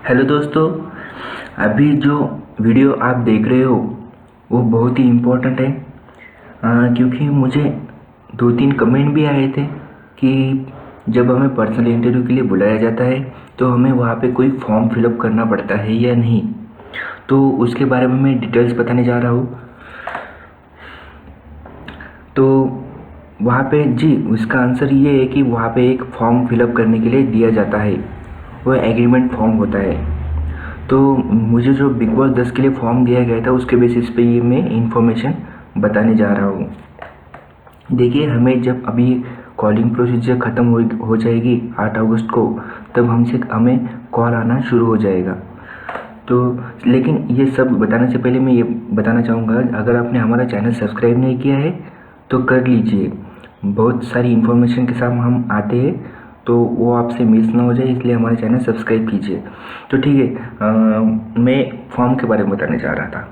Hello दोस्तों। अभी जो वीडियो आप देख रहे हो वो बहुत ही इम्पोर्टेंट है, क्योंकि मुझे 2-3 कमेंट भी आए थे कि जब हमें पर्सनल इंटरव्यू के लिए बुलाया जाता है तो हमें वहाँ पे कोई फॉर्म फिलअप करना पड़ता है या नहीं। तो उसके बारे में मैं डिटेल्स बताने जा रहा हूँ। तो वहाँ पे जी उसका आंसर ये है कि वहाँ पे एक फॉर्म फिलअप करने के लिए दिया जाता है, वो एग्रीमेंट फॉर्म होता है। तो मुझे जो बिग बॉस 10 के लिए फॉर्म दिया गया था उसके बेसिस पे ये मैं इन्फॉर्मेशन बताने जा रहा हूँ। देखिए, हमें जब अभी कॉलिंग प्रोसीजर ख़त्म हो जाएगी 8 अगस्त को, तब हमें कॉल आना शुरू हो जाएगा। तो लेकिन ये सब बताने से पहले मैं ये बताना चाहूँगा, अगर आपने हमारा चैनल सब्सक्राइब नहीं किया है तो कर लीजिए। बहुत सारी इन्फॉर्मेशन के साथ हम आते हैं, तो वो आपसे मिस ना हो जाए, इसलिए हमारे चैनल सब्सक्राइब कीजिए। तो ठीक है, मैं फॉर्म के बारे में बताने जा रहा था।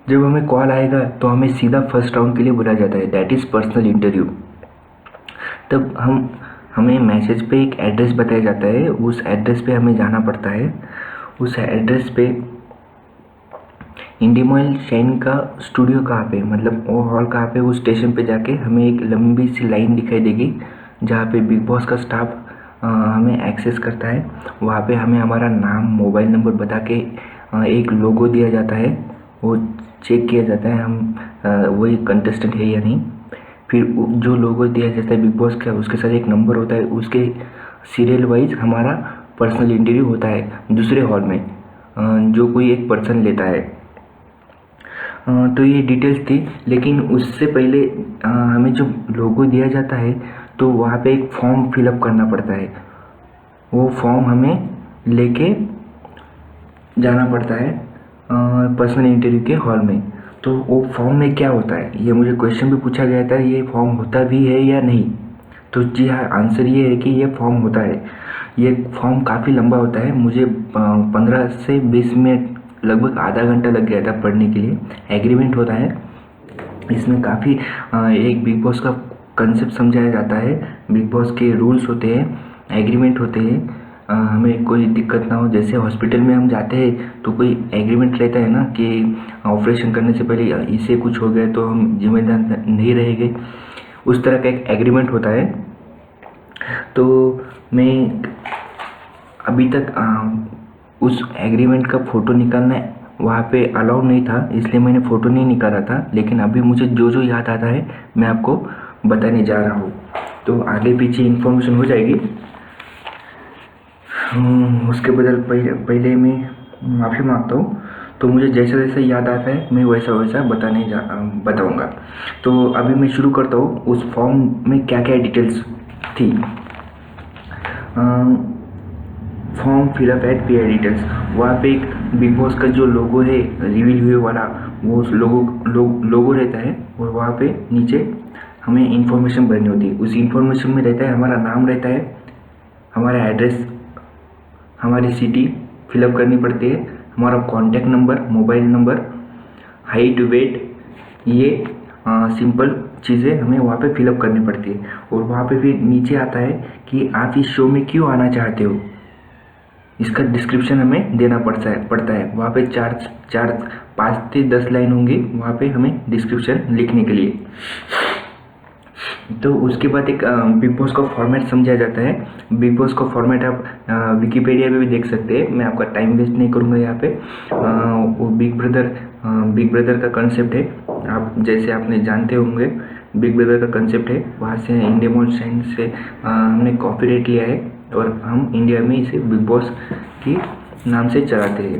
जब हमें कॉल आएगा तो हमें सीधा फर्स्ट राउंड के लिए बुलाया जाता है, दैट इज़ पर्सनल इंटरव्यू। तब हमें मैसेज पे एक एड्रेस बताया जाता है, उस एड्रेस पे हमें जाना पड़ता है। उस एड्रेस पे इंडियमॉइल शाइन का स्टूडियो कहाँ पे, मतलब वो हॉल कहाँ पे, उस स्टेशन पे जाके हमें एक लंबी सी लाइन दिखाई देगी जहाँ पे बिग बॉस का स्टाफ हमें एक्सेस करता है। वहाँ पे हमें हमारा नाम, मोबाइल नंबर बता के एक लोगो दिया जाता है, वो चेक किया जाता है हम वही कंटेस्टेंट है या नहीं। फिर जो लोगो दिया जाता है बिग बॉस का, उसके साथ एक नंबर होता है, उसके सीरियल वाइज हमारा पर्सनल इंटरव्यू होता है दूसरे हॉल में, जो कोई एक पर्सन लेता है। तो ये डिटेल्स थी, लेकिन उससे पहले हमें जो लोगो दिया जाता है तो वहाँ पे एक फॉर्म फिलअप करना पड़ता है। वो फॉर्म हमें लेके जाना पड़ता है पर्सनल इंटरव्यू के हॉल में। तो वो फॉर्म में क्या होता है, ये मुझे क्वेश्चन भी पूछा गया था, ये फॉर्म होता भी है या नहीं। तो जी हाँ, आंसर ये है कि ये फॉर्म होता है। ये फॉर्म काफ़ी लंबा होता है, मुझे 15 से 20 मिनट, लगभग आधा घंटा लग गया था पढ़ने के लिए। एग्रीमेंट होता है, इसमें काफ़ी एक बिग बॉस का कंसेप्ट समझाया जाता है, बिग बॉस के रूल्स होते हैं, एग्रीमेंट होते हैं। हमें कोई दिक्कत ना हो, जैसे हॉस्पिटल में हम जाते हैं तो कोई एग्रीमेंट रहता है ना कि ऑपरेशन करने से पहले इसे कुछ हो गया तो हम जिम्मेदार नहीं रहेंगे, उस तरह का एक एग्रीमेंट होता है। तो मैं अभी तक उस एग्रीमेंट का फ़ोटो निकालना वहाँ पे अलाउ नहीं था, इसलिए मैंने फ़ोटो नहीं निकाला था। लेकिन अभी मुझे जो जो याद आता है मैं आपको बताने जा रहा हूँ, तो आगे पीछे इन्फॉर्मेशन हो जाएगी। उसके बदल पहले मैं माफ़ी मांगता हूँ। तो मुझे जैसा जैसा याद आता है मैं वैसा वैसा बताऊँगा। तो अभी मैं शुरू करता हूँ, उस फॉर्म में क्या क्या डिटेल्स थी। फॉर्म फिलअप एट पीआई डिटेल्स, वहाँ पे एक बिग बॉस का जो लोगो है रिवील हुए वाला, वो लोगो रहता है, और वहाँ पे नीचे हमें इंफॉर्मेशन भरनी होती है। उस इंफॉर्मेशन में रहता है हमारा नाम, रहता है हमारा एड्रेस, हमारी सिटी फिलअप करनी पड़ती है, हमारा contact number, mobile number, height, weight, ये सिंपल चीज़ें हमें वहाँ पे फिलअप करनी पड़ती है। और वहाँ पे फिर नीचे आता है कि आप इस शो में क्यों आना चाहते हो, इसका डिस्क्रिप्शन हमें देना पड़ता है। वहाँ पे 5 से 10 लाइन होंगी वहाँ पे हमें डिस्क्रिप्शन लिखने के लिए। तो उसके बाद एक बिग बॉस का फॉर्मेट समझाया जाता है। बिग बॉस का फॉर्मेट आप विकीपीडिया पे भी देख सकते हैं, मैं आपका टाइम वेस्ट नहीं करूँगा यहाँ पे। वो बिग ब्रदर का कंसेप्ट है, आप जैसे आपने जानते होंगे बिग ब्रदर का कंसेप्ट है, वहाँ से इंडियमॉइल शाइन से हमने कॉपीराइट लिया है और हम इंडिया में इसे बिग बॉस की नाम से चलाते हैं।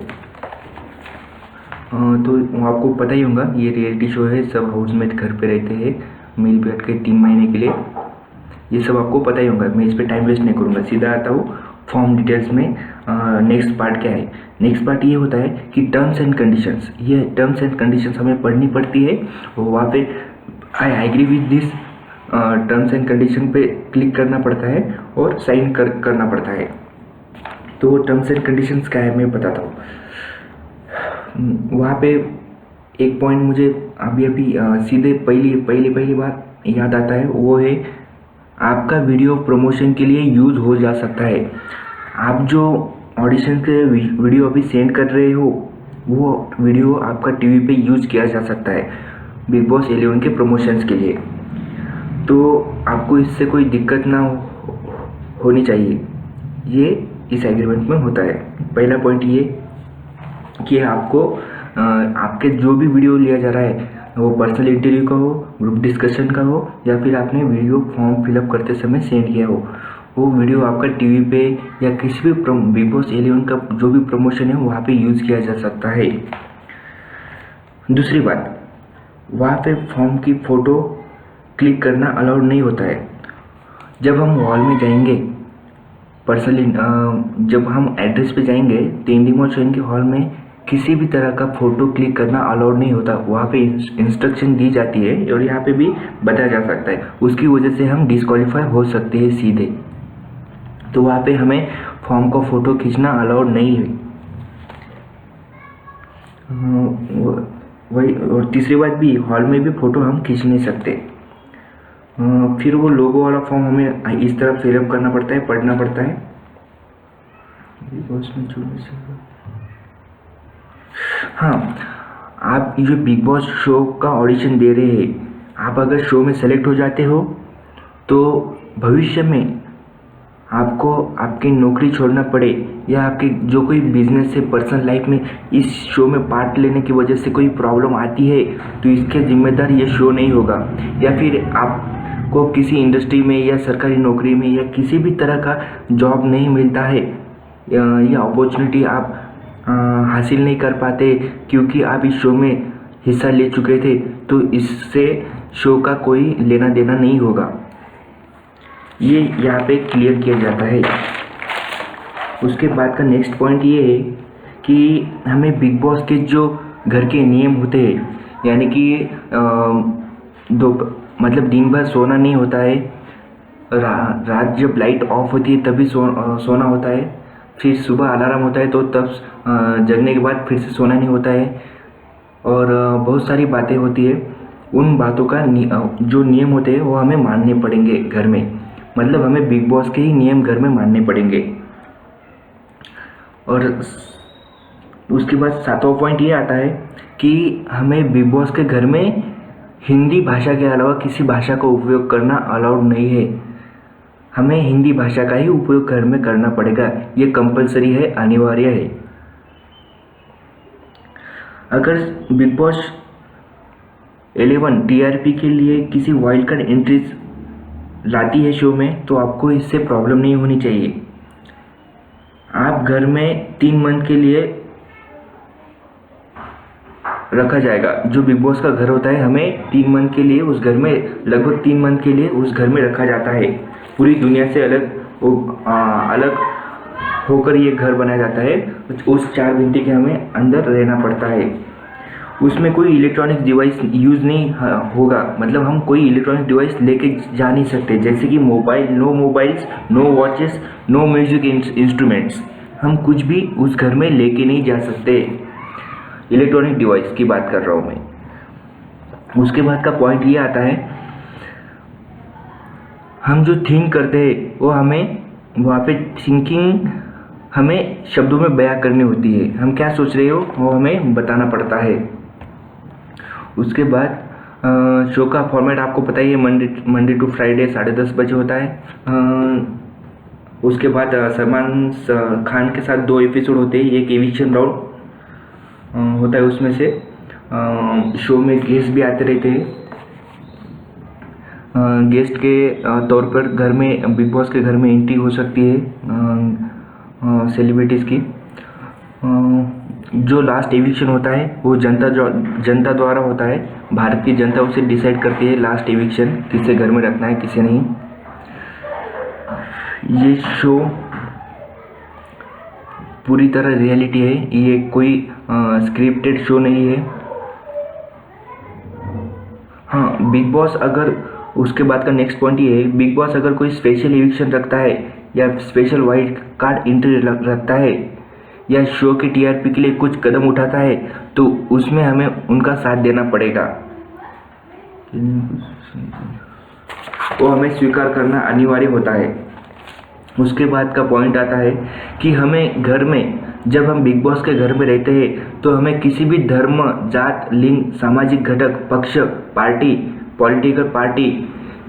तो आपको पता ही होगा ये रियलिटी शो है, सब हाउसमेट घर पे रहते हैं मिल बैठ के 3 महीने के लिए, ये सब आपको पता ही होगा। मैं इस पर टाइम वेस्ट नहीं करूँगा, सीधा आता हूँ फॉर्म डिटेल्स में। नेक्स्ट पार्ट क्या है, नेक्स्ट पार्ट ये होता है कि टर्म्स एंड कंडीशंस। ये टर्म्स एंड कंडीशंस हमें पढ़नी पड़ती है, और वहाँ पे I agree with this terms and condition पे क्लिक करना पड़ता है और साइन करना पड़ता है। तो टर्म्स एंड कंडीशंस क्या है मैं बताता हूँ। वहाँ पे एक पॉइंट मुझे अभी सीधे पहली बात याद आता है, वो है आपका वीडियो प्रमोशन के लिए यूज़ हो जा सकता है। आप जो ऑडिशन के वीडियो अभी सेंड कर रहे हो, वो वीडियो आपका टीवी पे यूज किया जा सकता है बिग बॉस 11 के प्रमोशंस के लिए। तो आपको इससे कोई दिक्कत ना होनी चाहिए, ये इस एग्रीमेंट में होता है। पहला पॉइंट ये कि आपको आपके जो भी वीडियो लिया जा रहा है, वो पर्सनल इंटरव्यू का हो, ग्रुप डिस्कशन का हो, या फिर आपने वीडियो फॉर्म फिलअप करते समय सेंड किया हो, वो वीडियो आपका टीवी पे या किसी भी बिग बॉस 11 का जो भी प्रमोशन है वहाँ पे यूज़ किया जा सकता है। दूसरी बात, वहाँ पे फॉर्म की फ़ोटो क्लिक करना अलाउड नहीं होता है। जब हम हॉल में जाएंगे पर्सनली, जब हम एड्रेस पे जाएंगे तो इंडी मॉल शोइंग के हॉल में किसी भी तरह का फ़ोटो क्लिक करना अलाउड नहीं होता। वहाँ पे इंस्ट्रक्शन दी जाती है और यहाँ पे भी बताया जा सकता है, उसकी वजह से हम डिस्क्वालीफाई हो सकते हैं सीधे। तो वहाँ पे हमें फॉर्म का फ़ोटो खींचना अलाउड नहीं है। वही, और तीसरी बात भी, हॉल में भी फ़ोटो हम खींच नहीं सकते। फिर वो लोगो वाला फॉर्म हमें इस तरह फिलअप करना पड़ता है, पढ़ना पड़ता है। हाँ, आप जो बिग बॉस शो का ऑडिशन दे रहे हैं, आप अगर शो में सेलेक्ट हो जाते हो तो भविष्य में आपको आपकी नौकरी छोड़ना पड़े या आपके जो कोई बिजनेस से पर्सनल लाइफ में इस शो में पार्ट लेने की वजह से कोई प्रॉब्लम आती है तो इसके जिम्मेदार ये शो नहीं होगा। या फिर आपको किसी इंडस्ट्री में या सरकारी नौकरी में या किसी भी तरह का जॉब नहीं मिलता है या अपॉर्चुनिटी आप हासिल नहीं कर पाते क्योंकि आप इस शो में हिस्सा ले चुके थे, तो इससे शो का कोई लेना देना नहीं होगा। ये यहाँ पे क्लियर किया जाता है। उसके बाद का नेक्स्ट पॉइंट ये है कि हमें बिग बॉस के जो घर के नियम होते हैं, यानी कि मतलब दिन भर सोना नहीं होता है, रात जब लाइट ऑफ होती है तभी सोना होता है, फिर सुबह अलार्म होता है तो तब जगने के बाद फिर से सोना नहीं होता है, और बहुत सारी बातें होती है। उन बातों का जो नियम होते हैं वो हमें मानने पड़ेंगे घर में, मतलब हमें बिग बॉस के ही नियम घर में मानने पड़ेंगे। और उसके बाद 7वां पॉइंट ये आता है कि हमें बिग बॉस के घर में हिंदी भाषा के अलावा किसी भाषा का उपयोग करना अलाउड नहीं है। हमें हिंदी भाषा का ही उपयोग घर में करना पड़ेगा, ये कंपलसरी है, अनिवार्य है। अगर बिग बॉस 11 टीआरपी के लिए किसी वाइल्ड कार्ड एंट्रीज लाती है शो में तो आपको इससे प्रॉब्लम नहीं होनी चाहिए। आप घर में 3 मंथ के लिए रखा जाएगा। जो बिग बॉस का घर होता है, हमें 3 मंथ के लिए उस घर में, लगभग 3 मंथ के लिए उस घर में रखा जाता है। पूरी दुनिया से अलग होकर ये घर बनाया जाता है। उस 4 भिंती के हमें अंदर रहना पड़ता है। उसमें कोई इलेक्ट्रॉनिक डिवाइस यूज़ नहीं होगा, मतलब हम कोई इलेक्ट्रॉनिक डिवाइस लेके जा नहीं सकते, जैसे कि mobile, no mobiles, no watches, no music instruments, हम कुछ भी उस घर में लेके नहीं जा सकते। इलेक्ट्रॉनिक डिवाइस की बात कर रहा हूँ मैं। उसके बाद का पॉइंट ये आता है, हम जो थिंक करते हैं वो हमें वहाँ पे थिंकिंग हमें शब्दों में बयां करनी होती है। हम क्या सोच रहे हो वो हमें बताना पड़ता है। उसके बाद शो का फॉर्मेट आपको पता ही है, मंडे टू फ्राइडे 10:30 बजे होता है। उसके बाद सलमान खान के साथ 2 एपिसोड होते हैं, एक एविक्शन राउंड होता है, उसमें से शो में गेस्ट भी आते रहते हैं। गेस्ट के तौर पर घर में, बिग बॉस के घर में एंट्री हो सकती है सेलिब्रिटीज़ की। जो लास्ट एविक्शन होता है वो जनता द्वारा होता है। भारत की जनता उसे डिसाइड करती है लास्ट एविक्शन किसे घर में रखना है, किसे नहीं। ये शो पूरी तरह रियलिटी है, ये कोई स्क्रिप्टेड शो नहीं है। हाँ, बिग बॉस अगर, उसके बाद का नेक्स्ट पॉइंट ये है, बिग बॉस अगर कोई स्पेशल एविक्शन रखता है या स्पेशल वाइल्ड कार्ड एंट्री रखता है या शो के टीआरपी के लिए कुछ कदम उठाता है तो उसमें हमें उनका साथ देना पड़ेगा, वो हमें स्वीकार करना अनिवार्य होता है। उसके बाद का पॉइंट आता है कि हमें घर में, जब हम बिग बॉस के घर में रहते हैं तो हमें किसी भी धर्म, जात, लिंग, सामाजिक घटक, पक्ष, पार्टी, पॉलिटिकल पार्टी,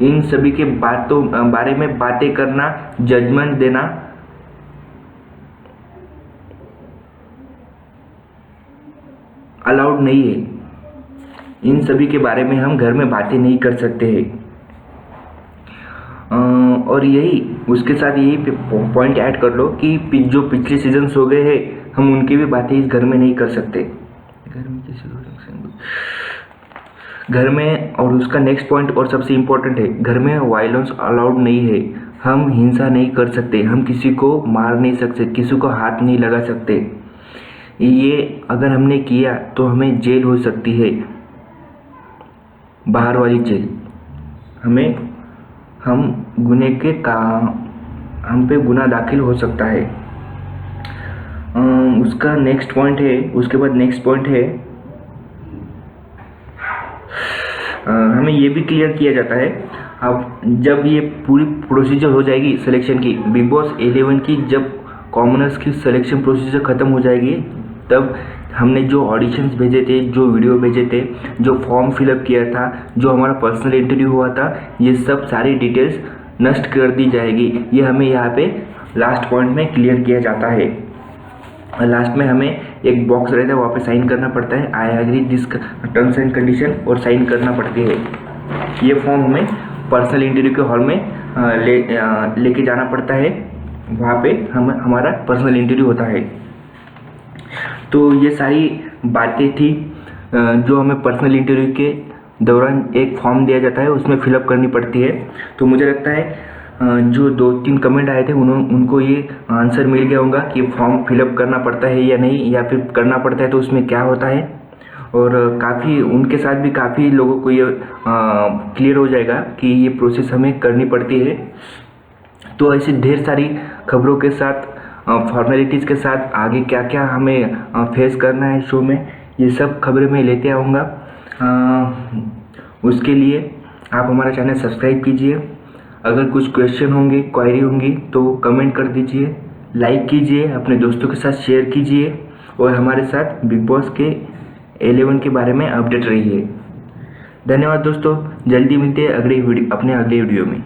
इन सभी के बारे में बातें करना, जजमेंट देना अलाउड नहीं है। इन सभी के बारे में हम घर में बातें नहीं कर सकते हैं। और यही उसके साथ यही पॉइंट ऐड कर लो कि जो पिछले सीजन्स हो गए हैं हम उनकी भी बातें इस घर में नहीं कर सकते घर में। और उसका नेक्स्ट पॉइंट और सबसे इम्पोर्टेंट है, घर में वायलेंस अलाउड नहीं है। हम हिंसा नहीं कर सकते, हम किसी को मार नहीं सकते, किसी को हाथ नहीं लगा सकते। ये अगर हमने किया तो हमें जेल हो सकती है, बाहर वाली जेल। हम गुने के हम पे गुनाह दाखिल हो सकता है। उसका नेक्स्ट पॉइंट है, उसके बाद नेक्स्ट पॉइंट है, हमें ये भी क्लियर किया जाता है अब जब ये पूरी प्रोसीजर हो जाएगी सिलेक्शन की, बिग बॉस 11 की, जब कॉमनर्स की सिलेक्शन प्रोसीजर ख़त्म हो जाएगी, तब हमने जो ऑडिशंस भेजे थे, जो वीडियो भेजे थे, जो फॉर्म फिलअप किया था, जो हमारा पर्सनल इंटरव्यू हुआ था, ये सब सारी डिटेल्स नष्ट कर दी जाएगी। ये हमें यहाँ पे लास्ट पॉइंट में क्लियर किया जाता है। लास्ट में हमें एक बॉक्स रहता है, वहाँ पे साइन करना पड़ता है, I agree this terms and condition, और साइन करना पड़ती है। ये फॉर्म हमें पर्सनल इंटरव्यू के हॉल में लेके जाना पड़ता है, वहाँ पे हमारा पर्सनल इंटरव्यू होता है। तो ये सारी बातें थी जो हमें पर्सनल इंटरव्यू के दौरान एक फॉर्म दिया जाता है, उसमें फिलअप करनी पड़ती है। तो मुझे लगता है जो 2-3 कमेंट आए थे उनको ये आंसर मिल गया होगा कि फॉर्म फिलअप करना पड़ता है या नहीं, या फिर करना पड़ता है तो उसमें क्या होता है। और काफ़ी उनके साथ भी काफ़ी लोगों को ये क्लियर हो जाएगा कि ये प्रोसेस हमें करनी पड़ती है। तो ऐसी ढेर सारी खबरों के साथ, फॉर्मेलिटीज़ के साथ आगे क्या क्या हमें फेस करना है शो में, ये सब खबरें मैं लेते आऊँगा। उसके लिए आप हमारा चैनल सब्सक्राइब कीजिए। अगर कुछ क्वेश्चन होंगे, क्वायरी होंगी तो कमेंट कर दीजिए, लाइक कीजिए, अपने दोस्तों के साथ शेयर कीजिए, और हमारे साथ बिग बॉस के 11 के बारे में अपडेट रहिए। धन्यवाद दोस्तों, जल्दी मिलते हैं अपने अगले वीडियो में।